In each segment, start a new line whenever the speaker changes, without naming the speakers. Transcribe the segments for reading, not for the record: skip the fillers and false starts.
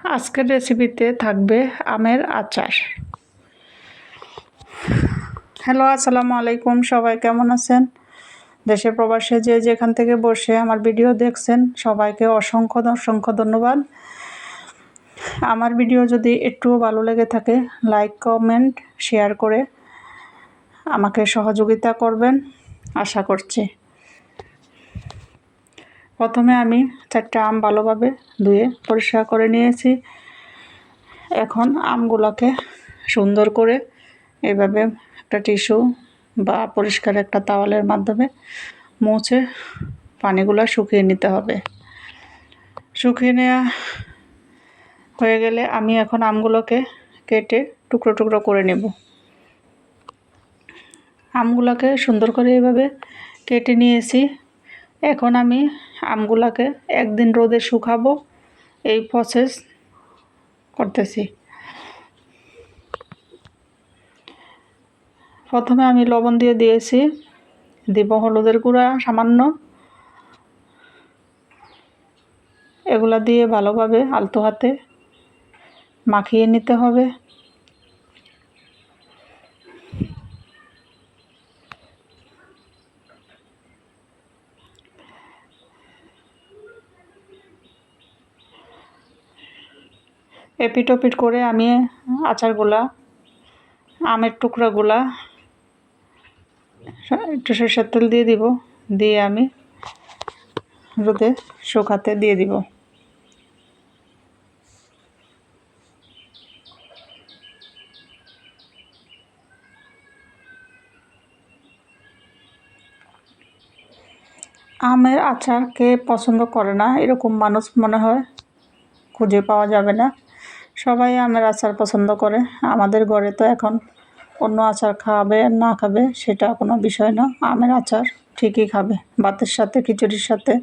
আজকের রেসিপিতে থাকবে আমের আচার। হ্যালো, আসসালামু আলাইকুম। সবাই কেমন আছেন? দেশে প্রবাসে যে যেখান থেকে বসে আমার ভিডিও দেখছেন সবাইকে অসংখ্য অসংখ্য ধন্যবাদ। আমার ভিডিও যদি একটুও ভালো লেগে থাকে লাইক, কমেন্ট, শেয়ার করে আমাকে সহযোগিতা করবেন আশা করছি। প্রথমে আমি 4টা আম ভালোভাবে ধুয়ে পরিষ্কার করে নিয়েছি। এখন আমগুলোকে সুন্দর করে এভাবে একটা টিস্যু বা পরিষ্কার একটা তাওয়ালের মাধ্যমে মুছে পানিগুলো শুকিয়ে নিতে হবে। শুকিয়ে নেওয়া হয়ে গেলে আমি এখন আমগুলোকে কেটে টুকরো টুকরো করে নেব। আমগুলোকে সুন্দর করে এভাবে কেটে নিয়েছি। এখন আমি আমগুলোকে একদিন রোদে শুকাবো, এই প্রসেস করতেছি। প্রথমে আমি লবণ দিয়ে দিয়েছি, দিব হলুদের গুঁড়া সামান্য। এগুলা দিয়ে ভালোভাবে আলতো হাতে মাখিয়ে নিতে হবে। এপিট ওপিট করে আমি আচারগুলা, আমের টুকরাগুলা একটু সরষের তেল দিয়ে দিব, দিয়ে আমি রোদে শুকাতে দিয়ে দিব। আমের আচার কে পছন্দ করে না এরকম মানুষ মনে হয় খুঁজে পাওয়া যাবে না। সবাই আমের আচার পছন্দ করে। আমাদের ঘরে তো এখন অন্য আচার খাবে আর না খাবে সেটা কোনো বিষয় না, আমের আচার ঠিকই খাবে। ভাতের সাথে, খিচুড়ির সাথে,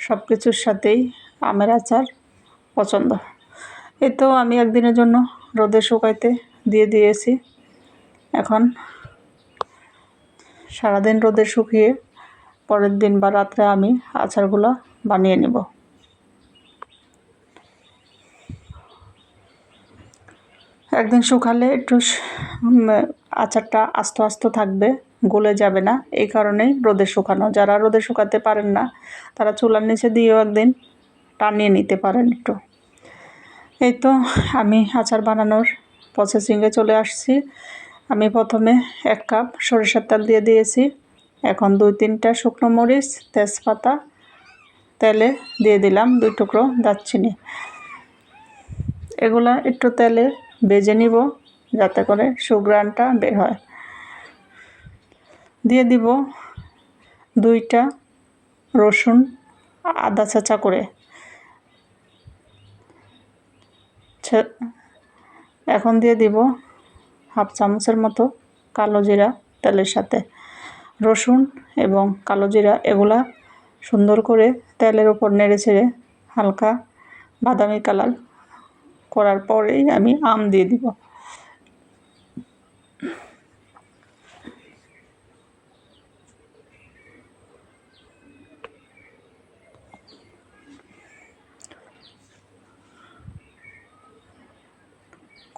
সব কিছুর সাথেই আমের আচার পছন্দ। এই তো আমি একদিনের জন্য রোদে শুকাইতে দিয়ে দিয়েছি। এখন সারাদিন রোদে শুকিয়ে পরের দিন বা রাত্রে আমি আচারগুলো বানিয়ে নেব। একদিন শুকালে একটু আচারটা আস্ত আস্ত থাকবে, গলে যাবে না। এই কারণেই রোদে শুকানো। যারা রোদে শুকাতে পারেন না তারা চুলার নিচে দিয়েও একদিন টানিয়ে নিতে পারেন একটু। এই তো আমি আচার বানানোর প্রসেসিংয়ে চলে আসছি। আমি প্রথমে 1 কাপ সরিষার তেল দিয়ে দিয়েছি। এখন 2-3টা শুকনো মরিচ, তেজপাতা তেলে দিয়ে দিলাম, 2 টুকরো দারচিনি। এগুলা একটু তেলে ভেজে নিব যাতে করে সুঘ্রাণটা বের হয়। দিয়ে দিব 2টা রসুন আদা ছাঁচা করে। এখন দিয়ে দিব 1/2 চামচের মতো কালো জিরা তেলের সাথে। রসুন এবং কালো জিরা এগুলা সুন্দর করে তেলের উপর নেড়ে ছেড়ে হালকা বাদামি কালার করার পরেই আমি আম দিয়ে দিব।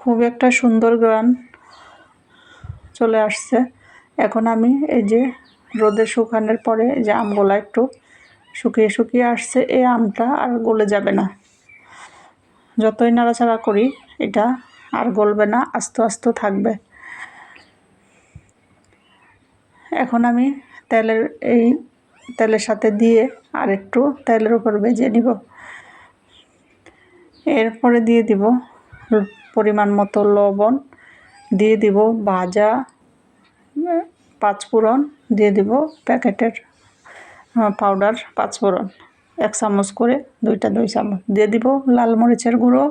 খুব একটা সুন্দর ঘ্রাণ চলে আসছে। এখন আমি এই যে রোদে শুকানোর পরে যে আমগুলা একটু শুকিয়ে শুকিয়ে আসছে, এই আমটা আর গলে যাবে না। যতই নাড়াচাড়া করি এটা আর গলবে না, আস্ত আস্ত থাকবে। এখন আমি এই তেলের সাথে দিয়ে আর একটু তেলের উপর ভেজে নিব। এরপরে দিয়ে দিব পরিমাণ মতো লবণ, দিয়ে দিব ভাজা 5 ফোড়ন, দিয়ে দিব প্যাকেটের পাউডার 5 ফোড়ন 1 চামচ করে, 2 চামচ দিয়ে দিব লাল মরিচের গুঁড়ো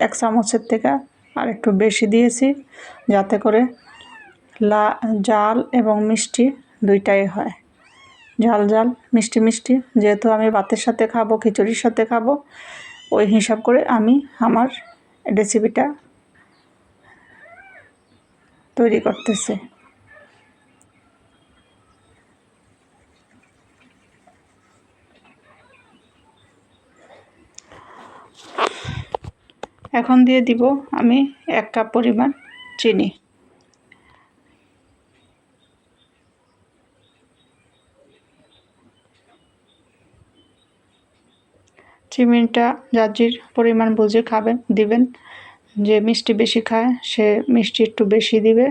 1 চামচের থেকে আর একটু বেশি দিয়েছি যাতে করে ঝাল এবং মিষ্টি দুইটাই হয়। ঝাল ঝাল মিষ্টি মিষ্টি, যেহেতু আমি ভাতের সাথে খাবো, খিচুড়ির সাথে খাবো, ওই হিসাব করে আমি আমার রেসিপিটা তৈরি করতেছি। এখন দিয়ে দিব আমি 1 কাপ পরিমাণ চিনি। চিনিটা যার যার পরিমাণ বুঝে খাবেন দিবেন। যে মিষ্টি বেশি খায় সে মিষ্টি একটু বেশি দিবে,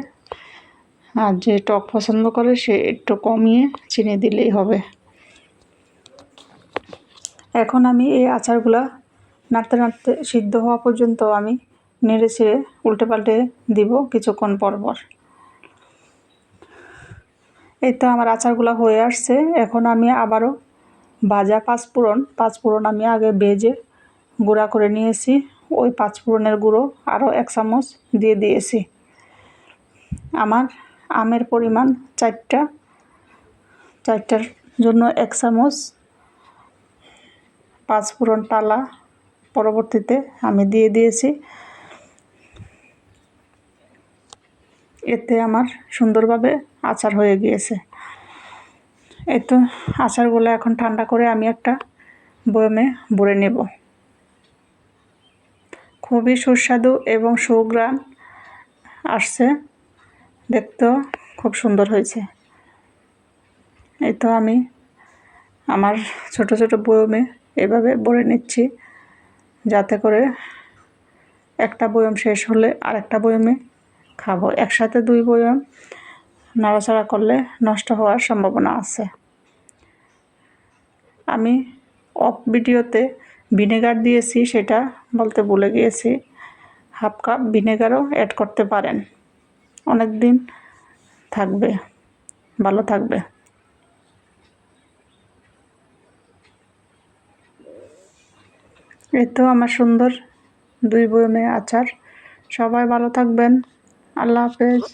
আর যে টক পছন্দ করে সে একটু কমিয়ে চিনি দিলেই হবে। এখন আমি এই আচারগুলা নাড়তে নাড়তে সিদ্ধ হওয়া পর্যন্ত আমি নেড়ে ছেড়ে উল্টে পাল্টে দিব কিছুক্ষণ পর পর। এই তো আমার আচারগুলা হয়ে আসছে। এখন আমি আবারও ভাজা পাঁচফোড়ন আমি আগে ভেজে গুঁড়া করে নিয়েছি। ওই পাঁচফোড়নের গুঁড়ো আরও 1 চামচ দিয়ে দিয়েছি। আমার আমের পরিমাণ 4টার জন্য 1 চামচ পাঁচফোড়ন টালা পরবর্তীতে আমি দিয়ে দিয়েছি। এতে আমার সুন্দরভাবে আচার হয়ে গিয়েছে। এই তো আচারগুলো এখন ঠান্ডা করে আমি একটা বয়মে ভরে নেব। খুবই সুস্বাদু এবং সুঘ্রাণ আসছে, দেখতেও খুব সুন্দর হয়েছে। এই তো আমি আমার ছোট ছোট বয়মে এভাবে ভরে নিচ্ছি, যাতে করে একটা বয়ম শেষ হলে আরেকটা বয়মে খাবো। একসাথে 2 বয়ম নাড়াচাড়া করলে নষ্ট হওয়ার সম্ভাবনা আছে। আমি অফ ভিডিওতে ভিনেগার দিয়েছি, সেটা বলতে ভুলে গিয়েছি। 1/2 কাপ ভিনেগারও অ্যাড করতে পারেন, অনেক দিন থাকবে, ভালো থাকবে। এই তো আমার সুন্দর 2 বয়মে আচার। সবাই ভালো থাকবেন। আল্লাহ হাফেজ।